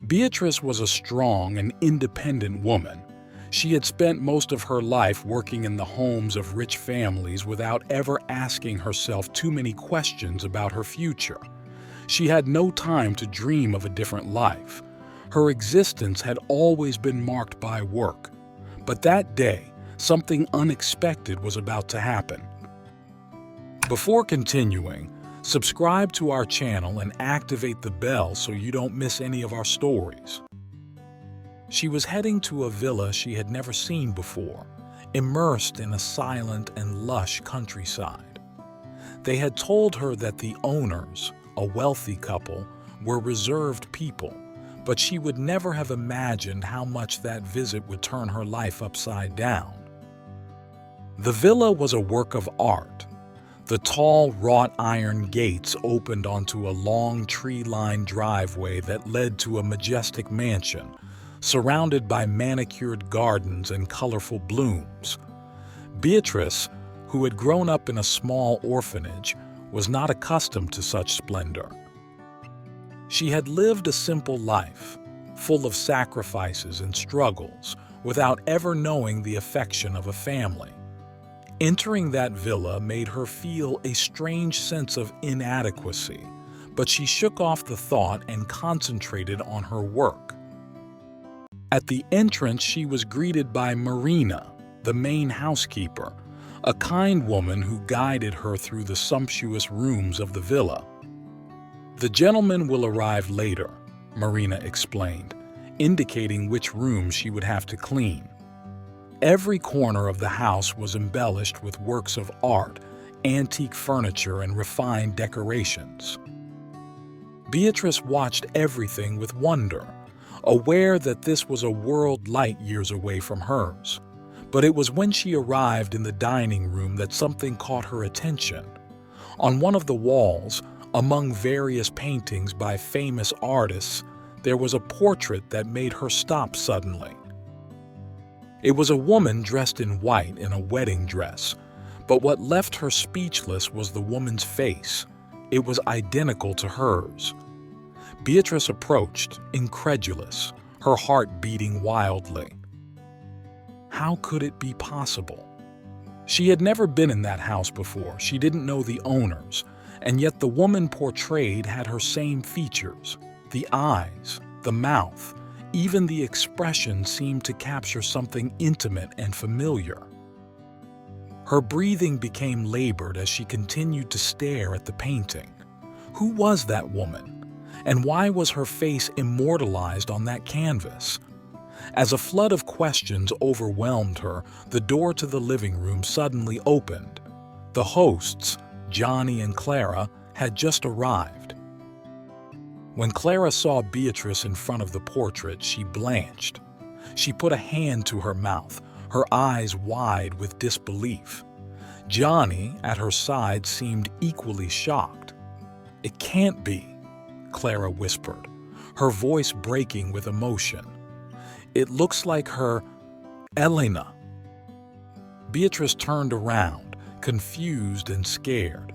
Beatrice was a strong and independent woman. She had spent most of her life working in the homes of rich families without ever asking herself too many questions about her future. She had no time to dream of a different life. Her existence had always been marked by work. But that day, something unexpected was about to happen. Before continuing, subscribe to our channel and activate the bell so you don't miss any of our stories. She was heading to a villa she had never seen before, immersed in a silent and lush countryside. They had told her that the owners, a wealthy couple, were reserved people, but she would never have imagined how much that visit would turn her life upside down. The villa was a work of art. The tall wrought iron gates opened onto a long tree-lined driveway that led to a majestic mansion, surrounded by manicured gardens and colorful blooms. Beatrice, who had grown up in a small orphanage, was not accustomed to such splendor. She had lived a simple life, full of sacrifices and struggles, without ever knowing the affection of a family. Entering that villa made her feel a strange sense of inadequacy, but she shook off the thought and concentrated on her work. At the entrance, she was greeted by Marina, the main housekeeper, a kind woman who guided her through the sumptuous rooms of the villa. "The gentleman will arrive later," Marina explained, indicating which rooms she would have to clean. Every corner of the house was embellished with works of art, antique furniture, and refined decorations. Beatrice watched everything with wonder, aware that this was a world light years away from hers. But it was when she arrived in the dining room that something caught her attention. On one of the walls, among various paintings by famous artists, there was a portrait that made her stop suddenly. It was a woman dressed in white in a wedding dress, but what left her speechless was the woman's face. It was identical to hers. Beatrice approached, incredulous, her heart beating wildly. How could it be possible? She had never been in that house before. She didn't know the owners, and yet the woman portrayed had her same features. The eyes, the mouth, even the expression seemed to capture something intimate and familiar. Her breathing became labored as she continued to stare at the painting. Who was that woman? And why was her face immortalized on that canvas? As a flood of questions overwhelmed her, the door to the living room suddenly opened. The hosts, Johnny and Clara, had just arrived. When Clara saw Beatrice in front of the portrait, she blanched. She put a hand to her mouth, her eyes wide with disbelief. Johnny, at her side, seemed equally shocked. "It can't be," Clara whispered, her voice breaking with emotion. "It looks like her, Elena." Beatrice turned around, confused and scared.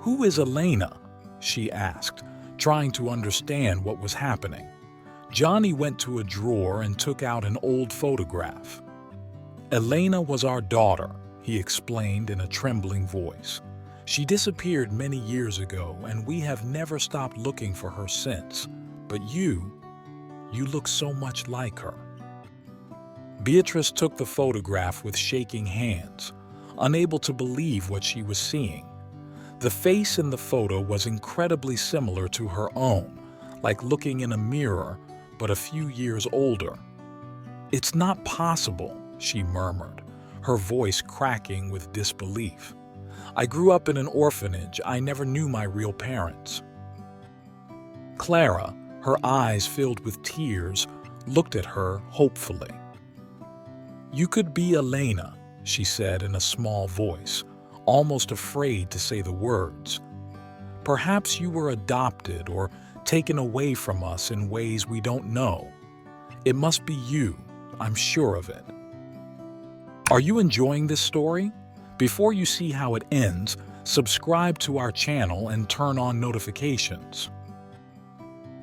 "Who is Elena?" she asked, trying to understand what was happening. Johnny went to a drawer and took out an old photograph. "Elena was our daughter," he explained in a trembling voice. "She disappeared many years ago, and we have never stopped looking for her since. But you look so much like her." Beatrice took the photograph with shaking hands, unable to believe what she was seeing. The face in the photo was incredibly similar to her own, like looking in a mirror, but a few years older. "It's not possible," she murmured, her voice cracking with disbelief. "I grew up in an orphanage. I never knew my real parents." Clara, her eyes filled with tears, looked at her hopefully. "You could be Elena," she said in a small voice, almost afraid to say the words. "Perhaps you were adopted or taken away from us in ways we don't know. It must be you, I'm sure of it." Are you enjoying this story? Before you see how it ends, subscribe to our channel and turn on notifications.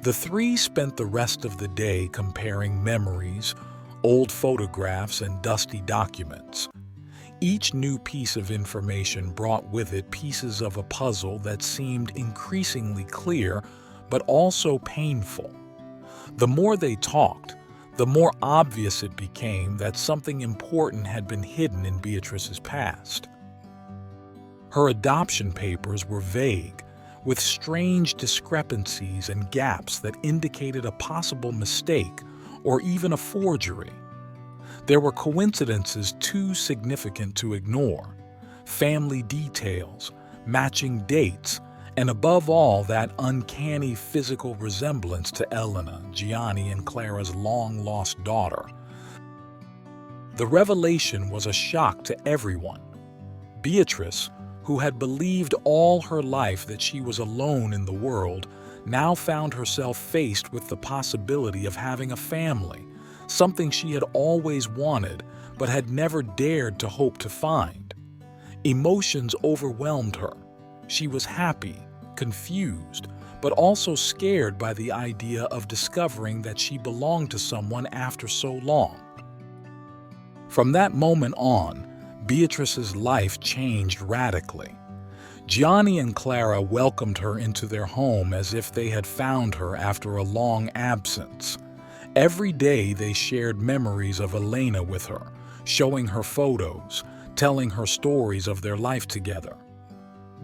The three spent the rest of the day comparing memories, old photographs, and dusty documents. Each new piece of information brought with it pieces of a puzzle that seemed increasingly clear, but also painful. The more they talked, the more obvious it became that something important had been hidden in Beatrice's past. Her adoption papers were vague, with strange discrepancies and gaps that indicated a possible mistake or even a forgery. There were coincidences too significant to ignore, family details, matching dates, and above all, that uncanny physical resemblance to Elena, Gianni, and Clara's long-lost daughter. The revelation was a shock to everyone. Beatrice, who had believed all her life that she was alone in the world, now found herself faced with the possibility of having a family, something she had always wanted but had never dared to hope to find. Emotions overwhelmed her. She was happy, confused, but also scared by the idea of discovering that she belonged to someone after so long. From that moment on, Beatrice's life changed radically. Gianni and Clara welcomed her into their home as if they had found her after a long absence. Every day they shared memories of Elena with her, showing her photos, telling her stories of their life together.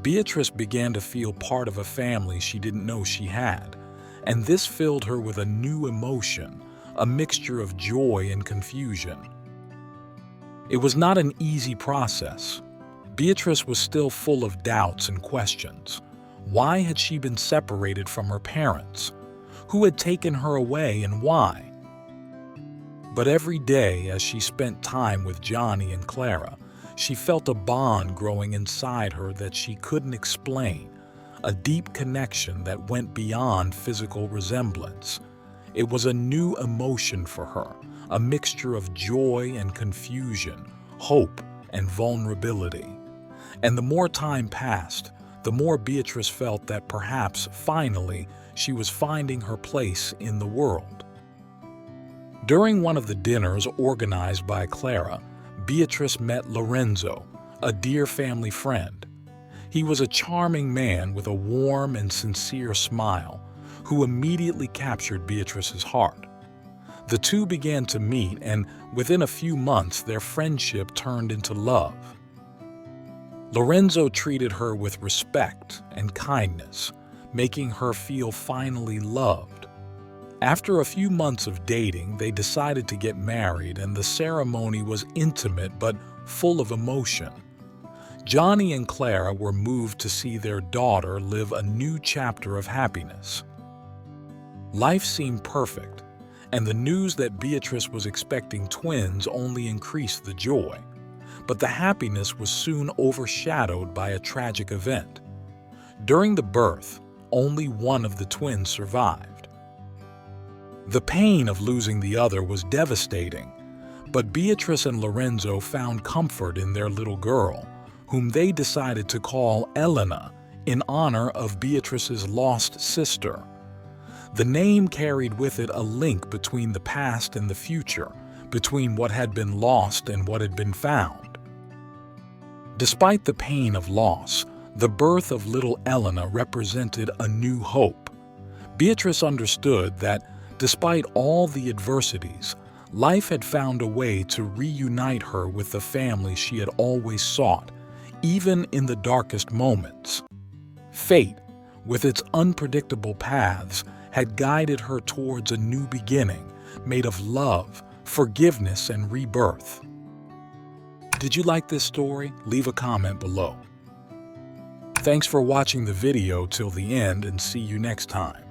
Beatrice began to feel part of a family she didn't know she had, and this filled her with a new emotion, a mixture of joy and confusion. It was not an easy process. Beatrice was still full of doubts and questions. Why had she been separated from her parents? Who had taken her away and why? But every day, as she spent time with Gianni and Clara, she felt a bond growing inside her that she couldn't explain, a deep connection that went beyond physical resemblance. It was a new emotion for her, a mixture of joy and confusion, hope and vulnerability. And the more time passed, the more Beatrice felt that perhaps, finally, she was finding her place in the world. During one of the dinners organized by Clara, Beatrice met Lorenzo, a dear family friend. He was a charming man with a warm and sincere smile, who immediately captured Beatrice's heart. The two began to meet, and within a few months their friendship turned into love. Lorenzo treated her with respect and kindness, making her feel finally loved. After a few months of dating, they decided to get married, and the ceremony was intimate but full of emotion. Gianni and Clara were moved to see their daughter live a new chapter of happiness. Life seemed perfect, and the news that Beatrice was expecting twins only increased the joy. But the happiness was soon overshadowed by a tragic event. During the birth, only one of the twins survived. The pain of losing the other was devastating, but Beatrice and Lorenzo found comfort in their little girl, whom they decided to call Elena in honor of Beatrice's lost sister. The name carried with it a link between the past and the future, between what had been lost and what had been found. Despite the pain of loss, the birth of little Elena represented a new hope. Beatrice understood that, despite all the adversities, life had found a way to reunite her with the family she had always sought, even in the darkest moments. Fate, with its unpredictable paths, had guided her towards a new beginning, made of love, forgiveness, and rebirth. Did you like this story? Leave a comment below. Thanks for watching the video till the end, and see you next time.